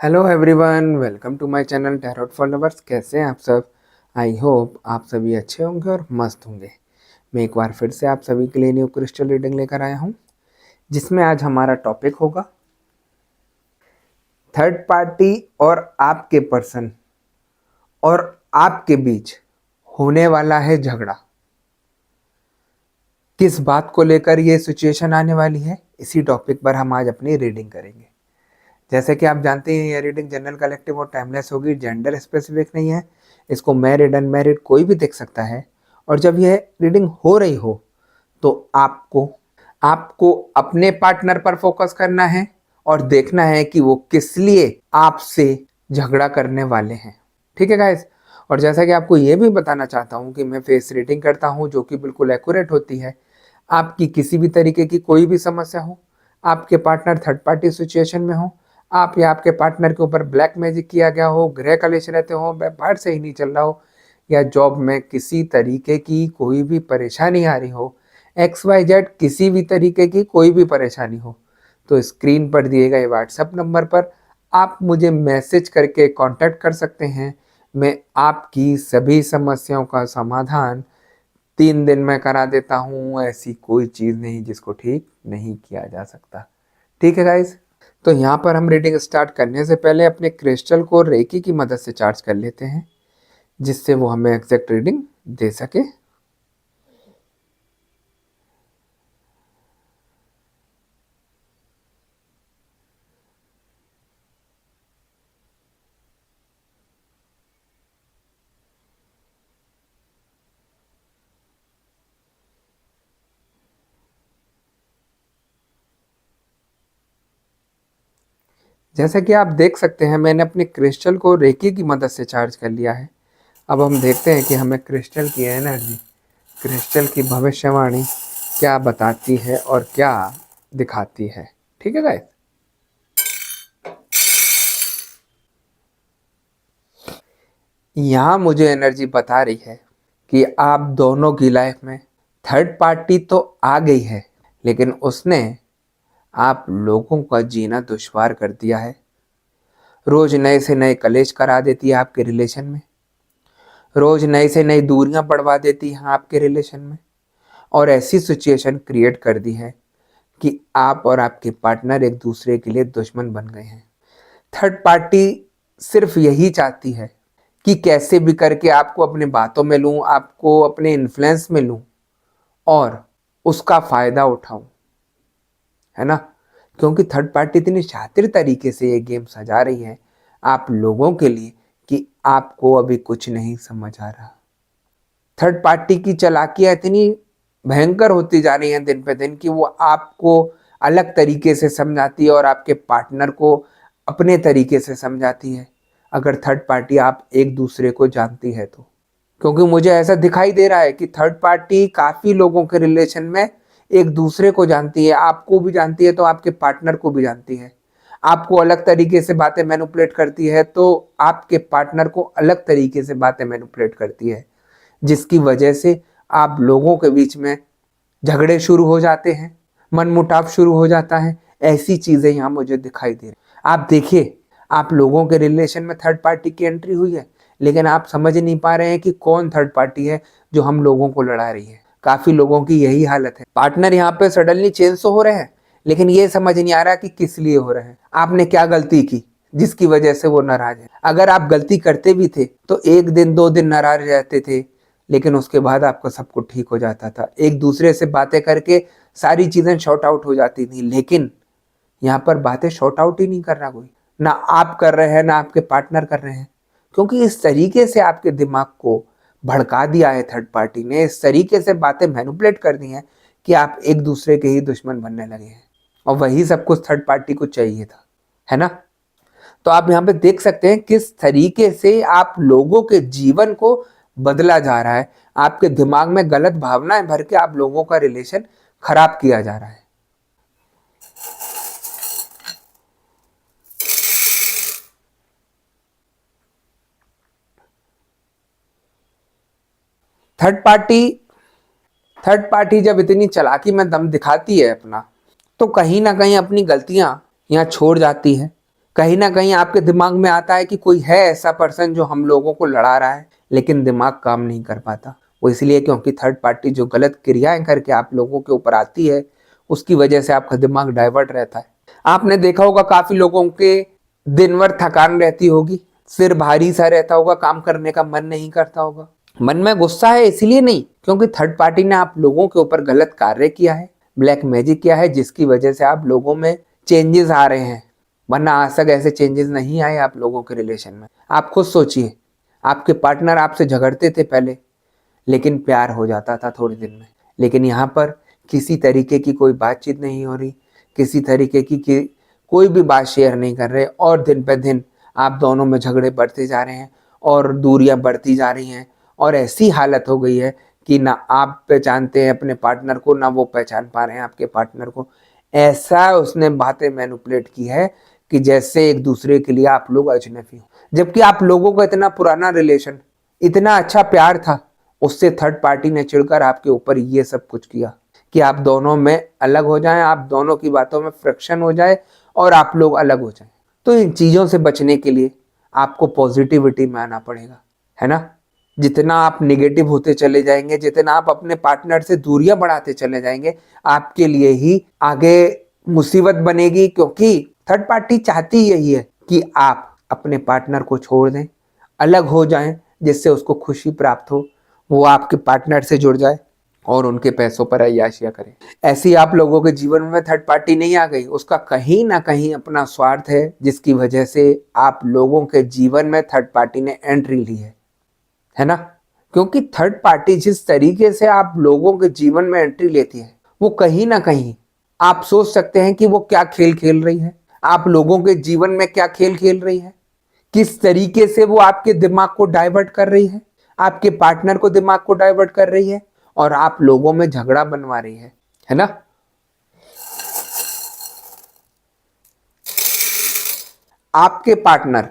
Hello everyone, welcome to my channel tarot for lovers. कैसे हैं आप सब? आई होप आप सभी अच्छे होंगे और मस्त होंगे। मैं एक बार फिर से आप सभी के लिए न्यू क्रिस्टल रीडिंग लेकर आया हूं, जिसमें आज हमारा टॉपिक होगा थर्ड पार्टी और आपके पर्सन और आपके बीच होने वाला है झगड़ा। किस बात को लेकर ये सिचुएशन आने वाली है, इसी टॉपिक पर हम आज अपनी रीडिंग करेंगे। जैसे कि आप जानते हैं, ये रीडिंग जनरल कलेक्टिव और टाइमलेस होगी, जेंडर स्पेसिफिक नहीं है। इसको मैरिड अनमैरिड कोई भी देख सकता है। और जब यह रीडिंग हो रही हो तो आपको आपको अपने पार्टनर पर फोकस करना है और देखना है कि वो किस लिए आपसे झगड़ा करने वाले हैं। ठीक है गाइस? और जैसा कि आपको ये भी बताना चाहता हूँ कि मैं फेस रीडिंग करता हूँ, जो कि बिल्कुल एक्यूरेट होती है। आपकी किसी भी तरीके की कोई भी समस्या हो, आपके पार्टनर थर्ड पार्टी सिचुएशन में हो, आप या आपके पार्टनर के ऊपर ब्लैक मैजिक किया गया हो, गृह कलेश रहते हो, व्यापार सही नहीं चल रहा हो, या जॉब में किसी तरीके की कोई भी परेशानी आ रही हो, XYZ किसी भी तरीके की कोई भी परेशानी हो, तो स्क्रीन पर दिए गए व्हाट्सएप नंबर पर आप मुझे मैसेज करके कांटेक्ट कर सकते हैं। मैं आपकी सभी समस्याओं का समाधान 3 दिन में करा देता हूँ। ऐसी कोई चीज़ नहीं जिसको ठीक नहीं किया जा सकता। ठीक है गाइज? तो यहाँ पर हम रीडिंग स्टार्ट करने से पहले अपने क्रिस्टल को रेकी की मदद से चार्ज कर लेते हैं, जिससे वो हमें एग्जैक्ट रीडिंग दे सके। जैसा कि आप देख सकते हैं, मैंने अपने क्रिस्टल को रेकी की मदद से चार्ज कर लिया है। अब हम देखते हैं कि हमें क्रिस्टल की एनर्जी, क्रिस्टल की भविष्यवाणी क्या बताती है और क्या दिखाती है। ठीक है गाइस? यहाँ मुझे एनर्जी बता रही है कि आप दोनों की लाइफ में थर्ड पार्टी तो आ गई है, लेकिन उसने आप लोगों का जीना दुश्वार कर दिया है। रोज नए से नए कलेश करा देती है आपके रिलेशन में, रोज नई से नई दूरियां बढ़वा देती हैं आपके रिलेशन में, और ऐसी सिचुएशन क्रिएट कर दी है कि आप और आपके पार्टनर एक दूसरे के लिए दुश्मन बन गए हैं। थर्ड पार्टी सिर्फ यही चाहती है कि कैसे भी करके आपको अपनी बातों में लूं, आपको अपने इन्फ्लुएंस में लूं और उसका फायदा उठाऊं, है ना? क्योंकि थर्ड पार्टी इतनी शातिर तरीके से ये गेम सजा रही है आप लोगों के लिए कि आपको अभी कुछ नहीं समझ आ रहा। थर्ड पार्टी की चालाकियां इतनी भयंकर होती जा रही हैं दिन पे दिन कि वो आपको अलग तरीके से समझाती है और आपके पार्टनर को अपने तरीके से समझाती है, अगर थर्ड पार्टी आप एक दूसरे को जानती है तो। क्योंकि मुझे ऐसा दिखाई दे रहा है कि थर्ड पार्टी काफ़ी लोगों के रिलेशन में एक दूसरे को जानती है, आपको भी जानती है तो आपके पार्टनर को भी जानती है। आपको अलग तरीके से बातें मैनिपुलेट करती है तो आपके पार्टनर को अलग तरीके से बातें मैनिपुलेट करती है, जिसकी वजह से आप लोगों के बीच में झगड़े शुरू हो जाते हैं, मनमुटाव शुरू हो जाता है। ऐसी चीज़ें यहाँ मुझे दिखाई दे रही। आप देखिए, आप लोगों के रिलेशन में थर्ड पार्टी की एंट्री हुई है, लेकिन आप समझ नहीं पा रहे हैं कि कौन थर्ड पार्टी है जो हम लोगों को लड़ा रही है। काफ़ी लोगों की यही हालत है। पार्टनर यहाँ पे सडनली चेंज तो हो रहे हैं, लेकिन ये समझ नहीं आ रहा कि किस लिए हो रहे हैं। आपने क्या गलती की जिसकी वजह से वो नाराज है? अगर आप गलती करते भी थे तो 1 दिन 2 दिन नाराज रहते थे, लेकिन उसके बाद आपका सब कुछ ठीक हो जाता था। एक दूसरे से बातें करके सारी चीज़ें शॉर्ट आउट हो जाती थी, लेकिन यहाँ पर बातें शॉर्ट आउट ही नहीं कर रहा कोई। ना आप कर रहे हैं, ना आपके पार्टनर कर रहे हैं, क्योंकि इस तरीके से आपके दिमाग को भड़का दिया है थर्ड पार्टी ने, इस तरीके से बातें मैनिपुलेट कर दी हैं कि आप एक दूसरे के ही दुश्मन बनने लगे हैं। और वही सब कुछ थर्ड पार्टी को चाहिए था, है ना? तो आप यहाँ पे देख सकते हैं किस तरीके से आप लोगों के जीवन को बदला जा रहा है। आपके दिमाग में गलत भावनाएं भर के आप लोगों का रिलेशन खराब किया जा रहा है। थर्ड पार्टी जब इतनी चालाकी में दम दिखाती है अपना, तो कहीं ना कहीं अपनी गलतियां यहाँ छोड़ जाती है। कहीं ना कहीं आपके दिमाग में आता है कि कोई है ऐसा पर्सन जो हम लोगों को लड़ा रहा है, लेकिन दिमाग काम नहीं कर पाता। वो इसलिए क्योंकि थर्ड पार्टी जो गलत क्रियाएं करके आप लोगों के ऊपर आती है, उसकी वजह से आपका दिमाग डाइवर्ट रहता है। आपने देखा होगा काफी लोगों के दिन भर थकान रहती होगी, सिर भारी सा रहता होगा, काम करने का मन नहीं करता होगा। मन में गुस्सा है इसलिए नहीं, क्योंकि थर्ड पार्टी ने आप लोगों के ऊपर गलत कार्य किया है, ब्लैक मैजिक किया है, जिसकी वजह से आप लोगों में चेंजेस आ रहे हैं। वरना आज तक ऐसे चेंजेस नहीं आए आप लोगों के रिलेशन में। आप खुद सोचिए, आपके पार्टनर आपसे झगड़ते थे पहले, लेकिन प्यार हो जाता था थोड़े दिन में। लेकिन यहाँ पर किसी तरीके की कोई बातचीत नहीं हो रही, किसी तरीके की कोई भी बात शेयर नहीं कर रहे, और दिन पे दिन आप दोनों में झगड़े बढ़ते जा रहे हैं और दूरियां बढ़ती जा रही हैं। और ऐसी हालत हो गई है कि ना आप पहचानते हैं अपने पार्टनर को, ना वो पहचान पा रहे हैं आपके पार्टनर को। ऐसा उसने बातें मैनिपुलेट की है कि जैसे एक दूसरे के लिए आप लोग अजनबी हो, जबकि आप लोगों का इतना पुराना रिलेशन, इतना अच्छा प्यार था। उससे थर्ड पार्टी ने चिढ़कर आपके ऊपर ये सब कुछ किया कि आप दोनों में अलग हो जाएं, आप दोनों की बातों में फ्रिक्शन हो जाए और आप लोग अलग हो जाएं। तो इन चीज़ों से बचने के लिए आपको पॉजिटिविटी में आना पड़ेगा, है ना। जितना आप निगेटिव होते चले जाएंगे, जितना आप अपने पार्टनर से दूरियां बढ़ाते चले जाएंगे, आपके लिए ही आगे मुसीबत बनेगी। क्योंकि थर्ड पार्टी चाहती यही है कि आप अपने पार्टनर को छोड़ दें, अलग हो जाएं, जिससे उसको खुशी प्राप्त हो, वो आपके पार्टनर से जुड़ जाए और उनके पैसों पर अय्याशियां करें। ऐसी आप लोगों के जीवन में थर्ड पार्टी नहीं आ गई, उसका कहीं ना कहीं अपना स्वार्थ है, जिसकी वजह से आप लोगों के जीवन में थर्ड पार्टी ने एंट्री ली है ना। क्योंकि थर्ड पार्टी जिस तरीके से आप लोगों के जीवन में एंट्री लेती है, वो कहीं ना कहीं आप सोच सकते हैं कि वो क्या खेल खेल रही है, आप लोगों के जीवन में क्या खेल खेल रही है, किस तरीके से वो आपके दिमाग को डाइवर्ट कर रही है, आपके पार्टनर को दिमाग को डाइवर्ट कर रही है और आप लोगों में झगड़ा बनवा रही है ना। आपके पार्टनर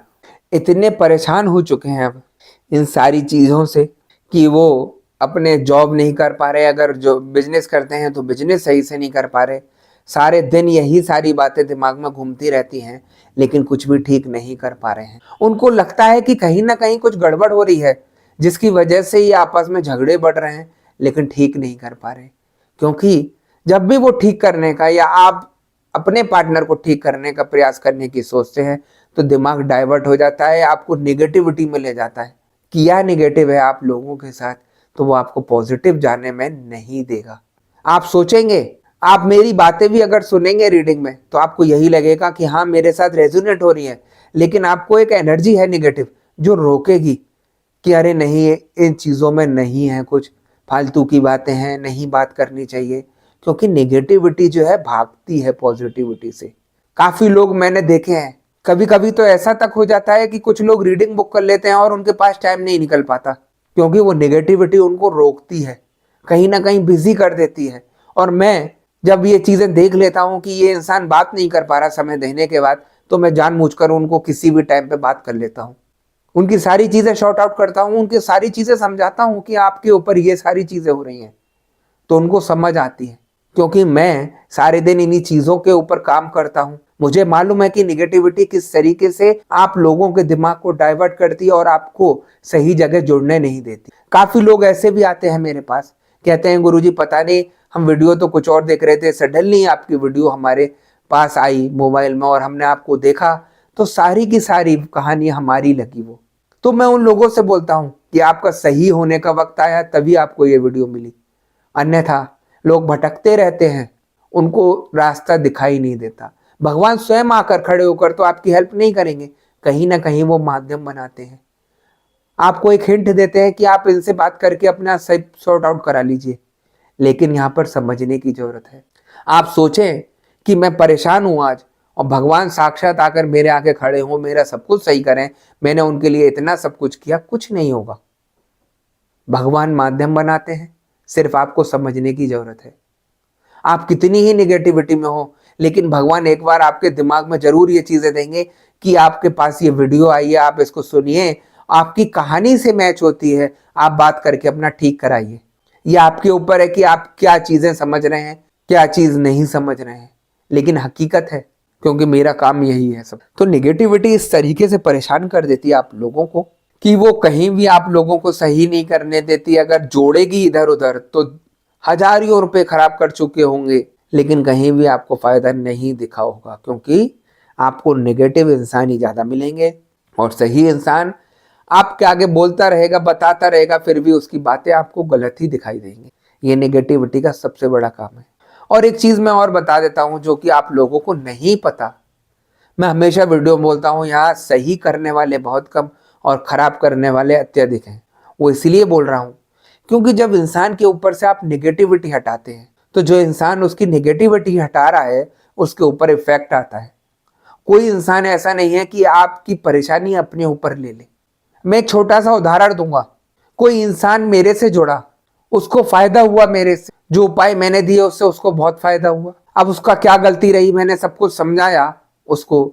इतने परेशान हो चुके हैं अब इन सारी चीजों से कि वो अपने जॉब नहीं कर पा रहे, अगर जो बिजनेस करते हैं तो बिजनेस सही से नहीं कर पा रहे, सारे दिन यही सारी बातें दिमाग में घूमती रहती हैं, लेकिन कुछ भी ठीक नहीं कर पा रहे हैं। उनको लगता है कि कहीं ना कहीं कुछ गड़बड़ हो रही है, जिसकी वजह से ये आपस में झगड़े बढ़ रहे हैं, लेकिन ठीक नहीं कर पा रहे। क्योंकि जब भी वो ठीक करने का या आप अपने पार्टनर को ठीक करने का प्रयास करने की सोचते हैं, तो दिमाग डाइवर्ट हो जाता है, आपको निगेटिविटी में ले जाता है। किया निगेटिव है आप लोगों के साथ, तो वो आपको पॉजिटिव जाने में नहीं देगा। आप सोचेंगे, आप मेरी बातें भी अगर सुनेंगे रीडिंग में, तो आपको यही लगेगा कि हाँ मेरे साथ रेजोनेट हो रही है, लेकिन आपको एक एनर्जी है निगेटिव जो रोकेगी कि अरे नहीं, इन चीज़ों में नहीं है कुछ, फालतू की बातें हैं, नहीं बात करनी चाहिए। क्योंकि नेगेटिविटी जो है भागती है पॉजिटिविटी से। काफ़ी लोग मैंने देखे हैं, कभी कभी तो ऐसा तक हो जाता है कि कुछ लोग रीडिंग बुक कर लेते हैं और उनके पास टाइम नहीं निकल पाता, क्योंकि वो नेगेटिविटी उनको रोकती है, कहीं ना कहीं बिजी कर देती है। और मैं जब ये चीज़ें देख लेता हूँ कि ये इंसान बात नहीं कर पा रहा समय देने के बाद, तो मैं जानबूझकर उनको किसी भी टाइम पे बात कर लेता हूँ, उनकी सारी चीज़ें शॉर्ट आउट करता हूँ, उनकी सारी चीज़ें समझाता हूँ कि आपके ऊपर ये सारी चीज़ें हो रही हैं, तो उनको समझ आती है। क्योंकि मैं सारे दिन इन्हीं चीज़ों के ऊपर काम करता हूँ, मुझे मालूम है कि निगेटिविटी किस तरीके से आप लोगों के दिमाग को डाइवर्ट करती है और आपको सही जगह जुड़ने नहीं देती। काफ़ी लोग ऐसे भी आते हैं मेरे पास, कहते हैं गुरुजी पता नहीं, हम वीडियो तो कुछ और देख रहे थे, सडनली आपकी वीडियो हमारे पास आई मोबाइल में और हमने आपको देखा, तो सारी की सारी कहानी हमारी लगी वो। तो मैं उन लोगों से बोलता हूँ कि आपका सही होने का वक्त आया, तभी आपको ये वीडियो मिली, अन्यथा लोग भटकते रहते हैं, उनको रास्ता दिखाई नहीं देता। भगवान स्वयं आकर खड़े होकर तो आपकी हेल्प नहीं करेंगे, कहीं ना कहीं वो माध्यम बनाते हैं, आपको एक हिंट देते हैं कि आप इनसे बात करके अपना सब सॉर्ट आउट करा लीजिए। लेकिन यहाँ पर समझने की जरूरत है। आप सोचें कि मैं परेशान हूँ आज, और भगवान साक्षात आकर मेरे आगे खड़े हों, मेरा सब कुछ सही करें, मैंने उनके लिए इतना सब कुछ किया, कुछ नहीं होगा। भगवान माध्यम बनाते हैं, सिर्फ आपको समझने की जरूरत है। आप कितनी ही निगेटिविटी में हो, लेकिन भगवान एक बार आपके दिमाग में जरूर ये चीजें देंगे कि आपके पास ये वीडियो आई है, आप इसको सुनिए, आपकी कहानी से मैच होती है, आप बात करके अपना ठीक कराइए। ये आपके ऊपर है कि आप क्या चीजें समझ रहे हैं, क्या चीज नहीं समझ रहे हैं। लेकिन हकीकत है क्योंकि मेरा काम यही है सब। तो नेगेटिविटी इस तरीके से परेशान कर देती है आप लोगों को कि वो कहीं भी आप लोगों को सही नहीं करने देती। अगर जोड़ेगी इधर उधर तो हजारों रुपए खराब कर चुके होंगे, लेकिन कहीं भी आपको फायदा नहीं दिखा होगा, क्योंकि आपको नेगेटिव इंसान ही ज्यादा मिलेंगे और सही इंसान आपके आगे बोलता रहेगा, बताता रहेगा, फिर भी उसकी बातें आपको गलत ही दिखाई देंगी। ये नेगेटिविटी का सबसे बड़ा काम है। और एक चीज मैं और बता देता हूं जो कि आप लोगों को नहीं पता। मैं हमेशा वीडियो में बोलता हूं, यहाँ सही करने वाले बहुत कम और खराब करने वाले अत्यधिक हैं। वो इसलिए बोल रहा हूं क्योंकि जब इंसान के ऊपर से आप नेगेटिविटी हटाते हैं तो जो इंसान उसकी नेगेटिविटी हटा रहा है उसके ऊपर इफेक्ट आता है। कोई इंसान ऐसा नहीं है कि आपकी परेशानी अपने ऊपर ले ले। मैं एक छोटा सा उदाहरण दूंगा। कोई इंसान मेरे से जुड़ा, उसको फायदा हुआ मेरे से, जो उपाय मैंने दिए उससे उसको बहुत फायदा हुआ। अब उसका क्या गलती रही, मैंने सब कुछ समझाया उसको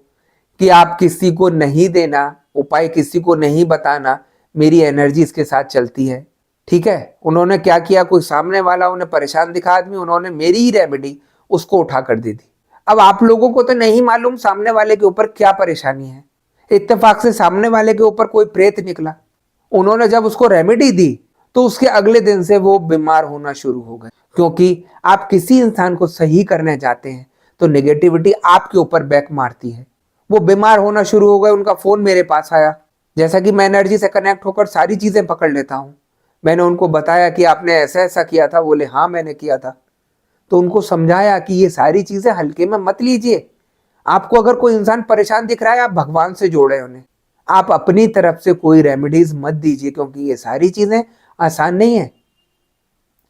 कि आप किसी को नहीं देना उपाय, किसी को नहीं बताना, मेरी एनर्जी इसके साथ चलती है। ठीक है, उन्होंने क्या किया, कोई सामने वाला उन्हें परेशान दिखा आदमी, उन्होंने मेरी ही रेमेडी उसको उठा कर दे दी। अब आप लोगों को तो नहीं मालूम सामने वाले के ऊपर क्या परेशानी है। इत्तेफाक से सामने वाले के ऊपर कोई प्रेत निकला, उन्होंने जब उसको रेमेडी दी तो उसके अगले दिन से वो बीमार होना शुरू हो गए। क्योंकि आप किसी इंसान को सही करने जाते हैं तो नेगेटिविटी आपके ऊपर बैक मारती है। वो बीमार होना शुरू हो गए, उनका फोन मेरे पास आया। जैसा कि मैं एनर्जी से कनेक्ट होकर सारी चीजें पकड़ लेता हूं, मैंने उनको बताया कि आपने ऐसा ऐसा किया था, बोले हाँ मैंने किया था। तो उनको समझाया कि ये सारी चीजें हल्के में मत लीजिए। आपको अगर कोई इंसान परेशान दिख रहा है, आप भगवान से जोड़े उन्हें, आप अपनी तरफ से कोई रेमेडीज मत दीजिए, क्योंकि ये सारी चीजें आसान नहीं है।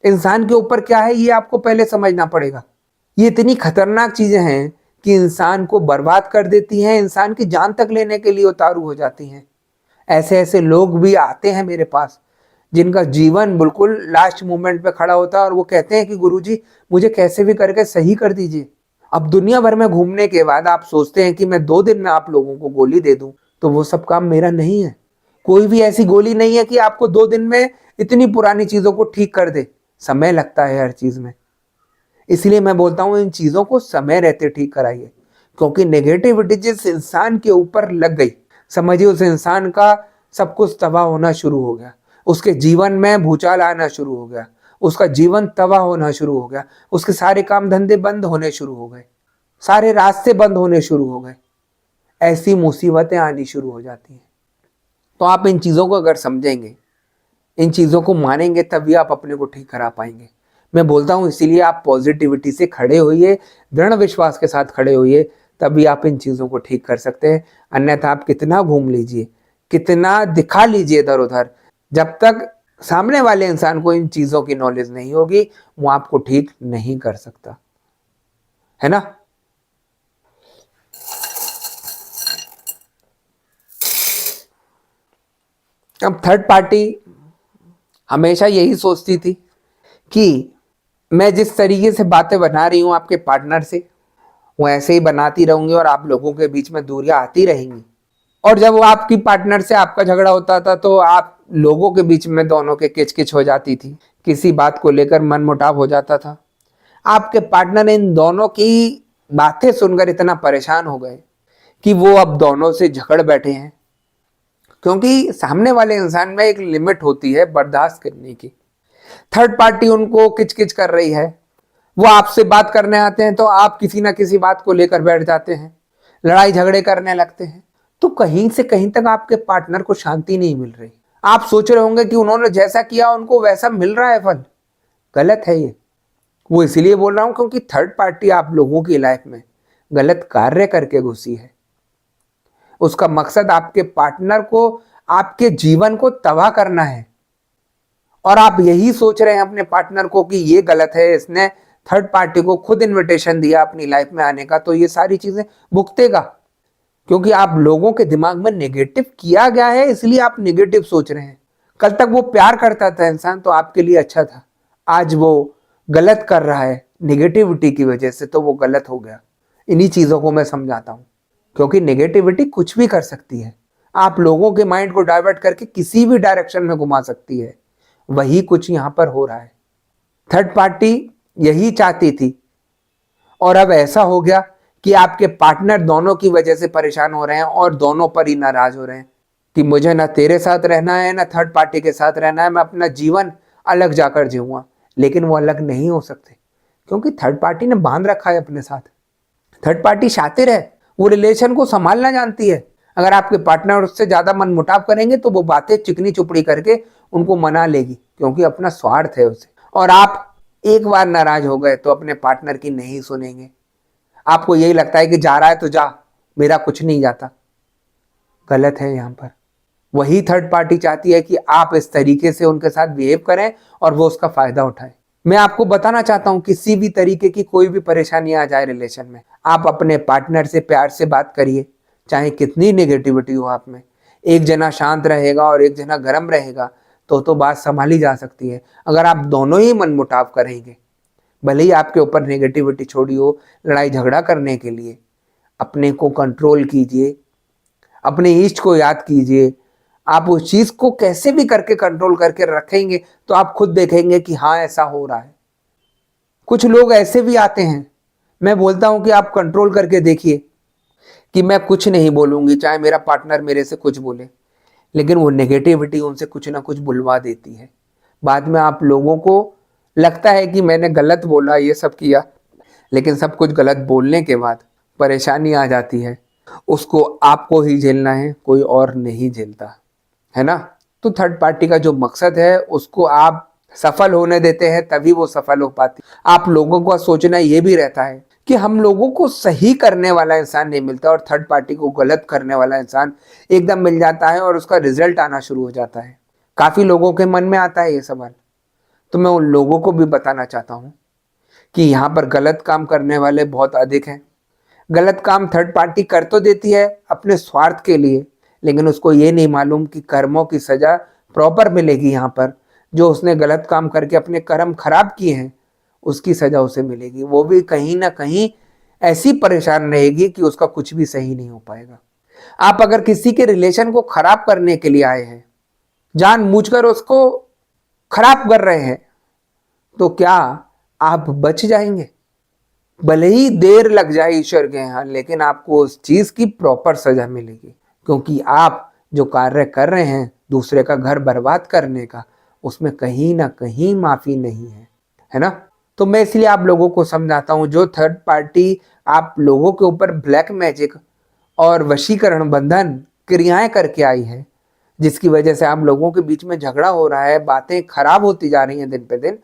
इंसान के ऊपर क्या है ये आपको पहले समझना पड़ेगा। ये इतनी खतरनाक चीजें हैं कि इंसान को बर्बाद कर देती हैं, इंसान की जान तक लेने के लिए उतारू हो जाती हैं। ऐसे ऐसे लोग भी आते हैं मेरे पास जिनका जीवन बिल्कुल लास्ट मोमेंट पे खड़ा होता है और वो कहते हैं कि गुरुजी मुझे कैसे भी करके सही कर दीजिए। अब दुनिया भर में घूमने के बाद आप सोचते हैं कि मैं 2 दिन में आप लोगों को गोली दे दूं, तो वो सब काम मेरा नहीं है। कोई भी ऐसी गोली नहीं है कि आपको 2 दिन में इतनी पुरानी चीजों को ठीक कर दे। समय लगता है हर चीज में, इसलिए मैं बोलता हूं इन चीजों को समय रहते ठीक कराइए। क्योंकि नेगेटिविटी जिस इंसान के ऊपर लग गई, समझिए उस इंसान का सब कुछ तबाह होना शुरू हो गया। उसके जीवन में भूचाल आना शुरू हो गया, उसका जीवन तबाह होना शुरू हो गया, उसके सारे काम धंधे बंद होने शुरू हो गए, सारे रास्ते बंद होने शुरू हो गए, ऐसी मुसीबतें आनी शुरू हो जाती हैं। तो आप इन चीजों को अगर समझेंगे, इन चीजों को मानेंगे, तभी आप अपने को ठीक करा पाएंगे। मैं बोलता हूं इसीलिए आप पॉजिटिविटी से खड़े होइए, दृढ़ विश्वास के साथ खड़े होइए, तभी आप इन चीजों को ठीक कर सकते हैं। अन्यथा आप कितना घूम लीजिए, कितना दिखा लीजिए इधर उधर, जब तक सामने वाले इंसान को इन चीजों की नॉलेज नहीं होगी वो आपको ठीक नहीं कर सकता, है ना। अब थर्ड पार्टी हमेशा यही सोचती थी कि मैं जिस तरीके से बातें बना रही हूं आपके पार्टनर से, वो ऐसे ही बनाती रहूंगी और आप लोगों के बीच में दूरियां आती रहेंगी। और जब वो आपकी पार्टनर से आपका झगड़ा होता था तो आप लोगों के बीच में दोनों के किचकिच हो जाती थी, किसी बात को लेकर मनमुटाव हो जाता था। आपके पार्टनर इन दोनों की बातें सुनकर इतना परेशान हो गए कि वो अब दोनों से झगड़ बैठे हैं। क्योंकि सामने वाले इंसान में एक लिमिट होती है बर्दाश्त करने की। थर्ड पार्टी उनको किचकिच कर रही है, वो आपसे बात करने आते हैं तो आप किसी ना किसी बात को लेकर बैठ जाते हैं, लड़ाई झगड़े करने लगते हैं। तो कहीं से कहीं तक आपके पार्टनर को शांति नहीं मिल रही। आप सोच रहे होंगे कि उन्होंने जैसा किया उनको वैसा मिल रहा है फल। गलत है ये। वो इसीलिए बोल रहा हूं क्योंकि थर्ड पार्टी आप लोगों की लाइफ में गलत कार्य करके घुसी है। उसका मकसद आपके पार्टनर को, आपके जीवन को तबाह करना है। और आप यही सोच रहे हैं अपने पार्टनर को कि ये गलत है, इसने थर्ड पार्टी को खुद इनविटेशन दिया अपनी लाइफ में आने का, तो ये सारी चीजें भुगतेगा। क्योंकि आप लोगों के दिमाग में नेगेटिव किया गया है, इसलिए आप नेगेटिव सोच रहे हैं। कल तक वो प्यार करता था इंसान तो आपके लिए अच्छा था, आज वो गलत कर रहा है नेगेटिविटी की वजह से, तो वो गलत हो गया। इन्हीं चीजों को मैं समझाता हूं, क्योंकि नेगेटिविटी कुछ भी कर सकती है, आप लोगों के माइंड को डाइवर्ट करके किसी भी डायरेक्शन में घुमा सकती है। वही कुछ यहां पर हो रहा है। थर्ड पार्टी यही चाहती थी और अब ऐसा हो गया कि आपके पार्टनर दोनों की वजह से परेशान हो रहे हैं और दोनों पर ही नाराज हो रहे हैं कि मुझे ना तेरे साथ रहना है ना थर्ड पार्टी के साथ रहना है, मैं अपना जीवन अलग जाकर जीऊंगा। लेकिन वो अलग नहीं हो सकते क्योंकि थर्ड पार्टी ने बांध रखा है अपने साथ। थर्ड पार्टी शातिर है, वो रिलेशन को संभालना जानती है। अगर आपके पार्टनर उससे ज्यादा मनमुटाव करेंगे तो वो बातें चिकनी चुपड़ी करके उनको मना लेगी क्योंकि अपना स्वार्थ है उसे। और आप एक बार नाराज हो गए तो अपने पार्टनर की नहीं सुनेंगे। आपको यही लगता है कि जा रहा है तो जा, मेरा कुछ नहीं जाता। गलत है यहां पर। वही थर्ड पार्टी चाहती है कि आप इस तरीके से उनके साथ बिहेव करें और वो उसका फायदा उठाए। मैं आपको बताना चाहता हूं किसी भी तरीके की कोई भी परेशानी आ जाए रिलेशन में, आप अपने पार्टनर से प्यार से बात करिए, चाहे कितनी नेगेटिविटी हो आप में। एक जना शांत रहेगा और एक जना गर्म रहेगा तो बात संभाली जा सकती है। अगर आप दोनों ही मनमुटाव करेंगे, भले ही आपके ऊपर नेगेटिविटी छोड़ी हो लड़ाई झगड़ा करने के लिए, अपने को कंट्रोल कीजिए, अपने इष्ट को याद कीजिए। आप उस चीज को कैसे भी करके कंट्रोल करके रखेंगे तो आप खुद देखेंगे कि हाँ ऐसा हो रहा है। कुछ लोग ऐसे भी आते हैं, मैं बोलता हूं कि आप कंट्रोल करके देखिए कि मैं कुछ नहीं बोलूंगी चाहे मेरा पार्टनर मेरे से कुछ बोले, लेकिन वो नेगेटिविटी उनसे कुछ ना कुछ बुलवा देती है। बाद में आप लोगों को लगता है कि मैंने गलत बोला, ये सब किया, लेकिन सब कुछ गलत बोलने के बाद परेशानी आ जाती है, उसको आपको ही झेलना है, कोई और नहीं झेलता है ना। तो थर्ड पार्टी का जो मकसद है उसको आप सफल होने देते हैं तभी वो सफल हो पाती। आप लोगों का सोचना ये भी रहता है कि हम लोगों को सही करने वाला इंसान नहीं मिलता और थर्ड पार्टी को गलत करने वाला इंसान एकदम मिल जाता है और उसका रिजल्ट आना शुरू हो जाता है। काफी लोगों के मन में आता है ये सवाल, तो मैं उन लोगों को भी बताना चाहता हूं कि यहाँ पर गलत काम करने वाले बहुत अधिक हैं। गलत काम थर्ड पार्टी कर तो देती है अपने स्वार्थ के लिए, लेकिन उसको ये नहीं मालूम कि कर्मों की सजा प्रॉपर मिलेगी। यहाँ पर जो उसने गलत काम करके अपने कर्म खराब किए हैं उसकी सजा उसे मिलेगी। वो भी कहीं ना कहीं ऐसी परेशान रहेगी कि उसका कुछ भी सही नहीं हो पाएगा। आप अगर किसी के रिलेशन को खराब करने के लिए आए हैं, जानबूझकर उसको खराब कर रहे हैं, तो क्या आप बच जाएंगे? भले ही देर लग जाए ईश्वर के यहाँ, लेकिन आपको उस चीज की प्रॉपर सजा मिलेगी क्योंकि आप जो कार्य कर रहे हैं दूसरे का घर बर्बाद करने का, उसमें कहीं ना कहीं माफी नहीं है ना। तो मैं इसलिए आप लोगों को समझाता हूं, जो थर्ड पार्टी आप लोगों के ऊपर ब्लैक मैजिक और वशीकरण बंधन क्रियाएं करके आई है, जिसकी वजह से आप लोगों के बीच में झगड़ा हो रहा है, बातें खराब होती जा रही हैं दिन पे दिन,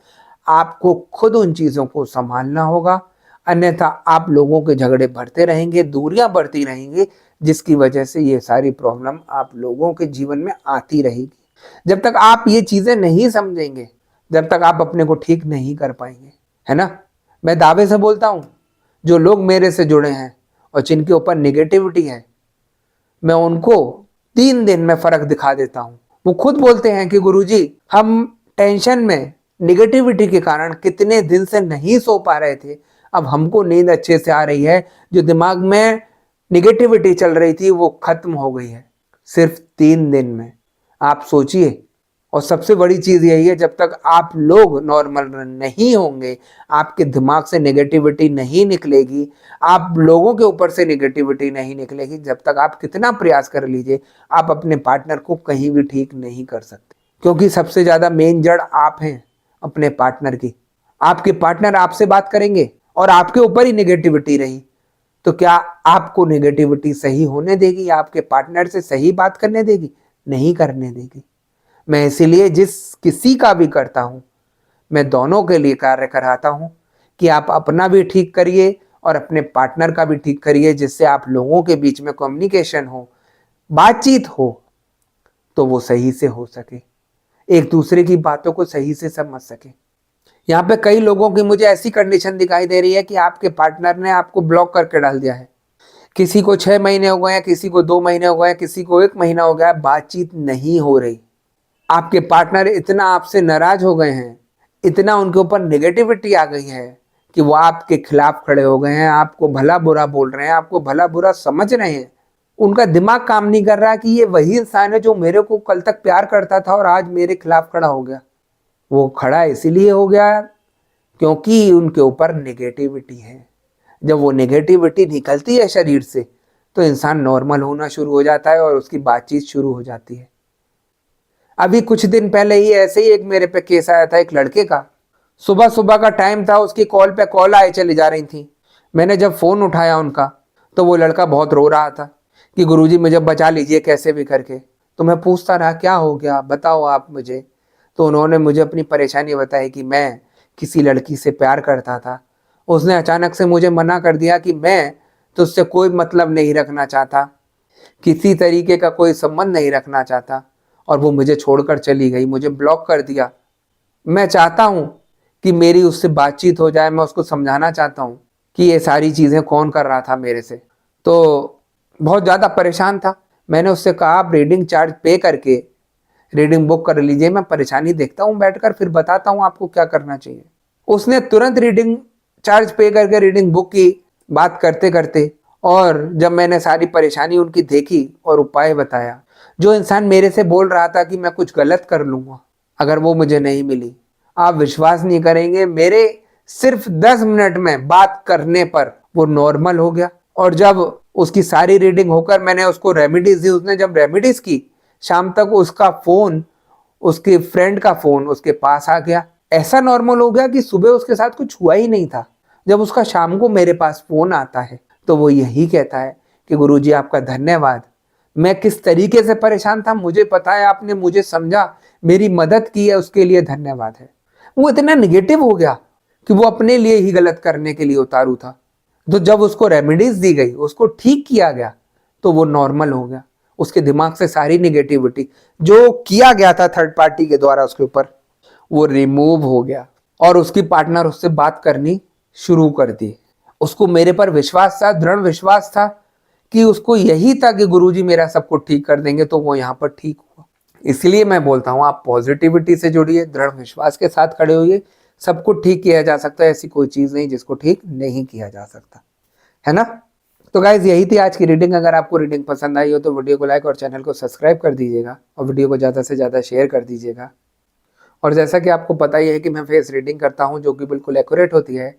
आपको खुद उन चीजों को संभालना होगा। अन्यथा आप लोगों के झगड़े बढ़ते रहेंगे, दूरियां बढ़ती रहेंगी, जिसकी वजह से ये सारी प्रॉब्लम आप लोगों के जीवन में आती रहेगी। जब तक आप ये चीजें नहीं समझेंगे, जब तक आप अपने को ठीक नहीं कर पाएंगे, है ना। मैं दावे से बोलता हूं, जो लोग मेरे से जुड़े हैं और जिनके ऊपर निगेटिविटी है, मैं उनको 3 दिन में फर्क दिखा देता हूं। वो खुद बोलते हैं कि गुरुजी हम टेंशन में निगेटिविटी के कारण कितने दिन से नहीं सो पा रहे थे, अब हमको नींद अच्छे से आ रही है, जो दिमाग में निगेटिविटी चल रही थी वो खत्म हो गई है सिर्फ 3 दिन में। आप सोचिए। और सबसे बड़ी चीज यही है, जब तक आप लोग नॉर्मल नहीं होंगे, आपके दिमाग से नेगेटिविटी नहीं निकलेगी, आप लोगों के ऊपर से नेगेटिविटी नहीं निकलेगी, जब तक आप कितना प्रयास कर लीजिए आप अपने पार्टनर को कहीं भी ठीक नहीं कर सकते। क्योंकि सबसे ज्यादा मेन जड़ आप हैं अपने पार्टनर की। आपके पार्टनर आपसे बात करेंगे और आपके ऊपर ही नेगेटिविटी रही, तो क्या आपको नेगेटिविटी सही होने देगी? आपके पार्टनर से सही बात करने देगी? नहीं करने देगी। मैं इसीलिए जिस किसी का भी करता हूं, मैं दोनों के लिए कार्य कराता हूं कि आप अपना भी ठीक करिए और अपने पार्टनर का भी ठीक करिए, जिससे आप लोगों के बीच में कम्युनिकेशन हो, बातचीत हो, तो वो सही से हो सके, एक दूसरे की बातों को सही से समझ सके। यहाँ पे कई लोगों की मुझे ऐसी कंडीशन दिखाई दे रही है कि आपके पार्टनर ने आपको ब्लॉक करके डाल दिया है। किसी को 6 महीने हो गए हैं, किसी को 2 महीने हो गए हैं, किसी को 1 महीना हो गया है, बातचीत नहीं हो रही। आपके पार्टनर इतना आपसे नाराज हो गए हैं, इतना उनके ऊपर नेगेटिविटी आ गई है कि वो आपके खिलाफ खड़े हो गए हैं, आपको भला बुरा बोल रहे हैं, आपको भला बुरा समझ रहे हैं। उनका दिमाग काम नहीं कर रहा कि ये वही इंसान है जो मेरे को कल तक प्यार करता था और आज मेरे खिलाफ खड़ा हो गया। वो खड़ा इसीलिए हो गया क्योंकि उनके ऊपर नेगेटिविटी है। जब वो नेगेटिविटी निकलती है शरीर से तो इंसान नॉर्मल होना शुरू हो जाता है और उसकी बातचीत शुरू हो जाती है। अभी कुछ दिन पहले ही ऐसे ही एक मेरे पे केस आया था, एक लड़के का। सुबह सुबह का टाइम था, उसकी कॉल पे कॉल आए चली जा रही थी। मैंने जब फोन उठाया उनका तो वो लड़का बहुत रो रहा था कि गुरुजी मुझे बचा लीजिए कैसे भी करके। तो मैं पूछता रहा क्या हो गया, बताओ आप मुझे। तो उन्होंने मुझे अपनी परेशानी बताई कि मैं किसी लड़की से प्यार करता था, उसने अचानक से मुझे मना कर दिया कि मैं तुझसे कोई मतलब नहीं रखना चाहता, किसी तरीके का कोई संबंध नहीं रखना चाहता, और वो मुझे छोड़कर चली गई, मुझे ब्लॉक कर दिया। मैं चाहता हूँ कि मेरी उससे बातचीत हो जाए, मैं उसको समझाना चाहता हूँ कि ये सारी चीज़ें कौन कर रहा था मेरे से। तो बहुत ज़्यादा परेशान था। मैंने उससे कहा आप रीडिंग चार्ज पे करके रीडिंग बुक कर लीजिए, मैं परेशानी देखता हूँ बैठकर, फिर बताता हूँ आपको क्या करना चाहिए। उसने तुरंत रीडिंग चार्ज पे करके रीडिंग बुक की, बात करते करते। और जब मैंने सारी परेशानी उनकी देखी और उपाय बताया, जो इंसान मेरे से बोल रहा था कि मैं कुछ गलत कर लूंगा अगर वो मुझे नहीं मिली, आप विश्वास नहीं करेंगे, मेरे सिर्फ 10 मिनट में बात करने पर वो नॉर्मल हो गया। और जब उसकी सारी रीडिंग होकर मैंने उसको रेमेडीज दी, उसने जब रेमेडीज की, शाम तक उसका फोन, उसके फ्रेंड का फोन उसके पास आ गया। ऐसा नॉर्मल हो गया कि सुबह उसके साथ कुछ हुआ ही नहीं था। जब उसका शाम को मेरे पास फोन आता है तो वो यही कहता है कि गुरुजी आपका धन्यवाद, मैं किस तरीके से परेशान था मुझे पता है, आपने मुझे समझा, मेरी मदद की है, उसके लिए धन्यवाद है। वो इतना निगेटिव हो गया कि वो अपने लिए ही गलत करने के लिए उतारू था। तो जब उसको रेमेडीज दी गई, उसको ठीक किया गया, तो वो नॉर्मल हो गया। उसके दिमाग से सारी निगेटिविटी जो किया गया था थर्ड पार्टी के द्वारा उसके ऊपर, वो रिमूव हो गया और उसकी पार्टनर उससे बात करनी शुरू कर दी। उसको मेरे पर विश्वास था, दृढ़ विश्वास था कि उसको यही था कि गुरुजी मेरा सब कुछ ठीक कर देंगे, तो वो यहाँ पर ठीक हुआ। इसलिए मैं बोलता हूँ आप पॉजिटिविटी से जुड़िए, दृढ़ विश्वास के साथ खड़े होइए, सब कुछ ठीक किया जा सकता है। ऐसी कोई चीज़ नहीं जिसको ठीक नहीं किया जा सकता, है ना। तो गाइज यही थी आज की रीडिंग। अगर आपको रीडिंग पसंद आई हो तो वीडियो को लाइक और चैनल को सब्सक्राइब कर दीजिएगा और वीडियो को ज़्यादा से ज़्यादा शेयर कर दीजिएगा। और जैसा कि आपको पता ही है कि मैं फेस रीडिंग करता हूं जो कि बिल्कुल एक्यूरेट होती है।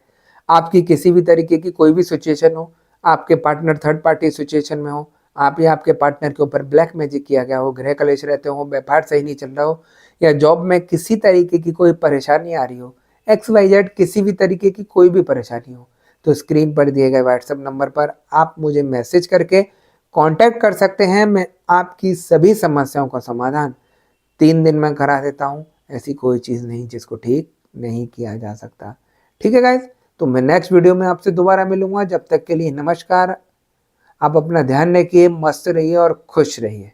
आपकी किसी भी तरीके की कोई भी सिचुएशन हो, आपके पार्टनर थर्ड पार्टी सिचुएशन में हो, आप या आपके पार्टनर के ऊपर ब्लैक मैजिक किया गया हो, गृह कलेश रहते हो, व्यापार सही नहीं चल रहा हो, या जॉब में किसी तरीके की कोई परेशानी आ रही हो, XYZ किसी भी तरीके की कोई भी परेशानी हो, तो स्क्रीन पर दिए गए व्हाट्सएप नंबर पर आप मुझे मैसेज करके कांटेक्ट कर सकते हैं। मैं आपकी सभी समस्याओं का समाधान 3 दिन में करा देता हूँ। ऐसी कोई चीज़ नहीं जिसको ठीक नहीं किया जा सकता। ठीक है गाइज, तो मैं नेक्स्ट वीडियो में आपसे दोबारा मिलूंगा। जब तक के लिए नमस्कार। आप अपना ध्यान रखिए, मस्त रहिए और खुश रहिए।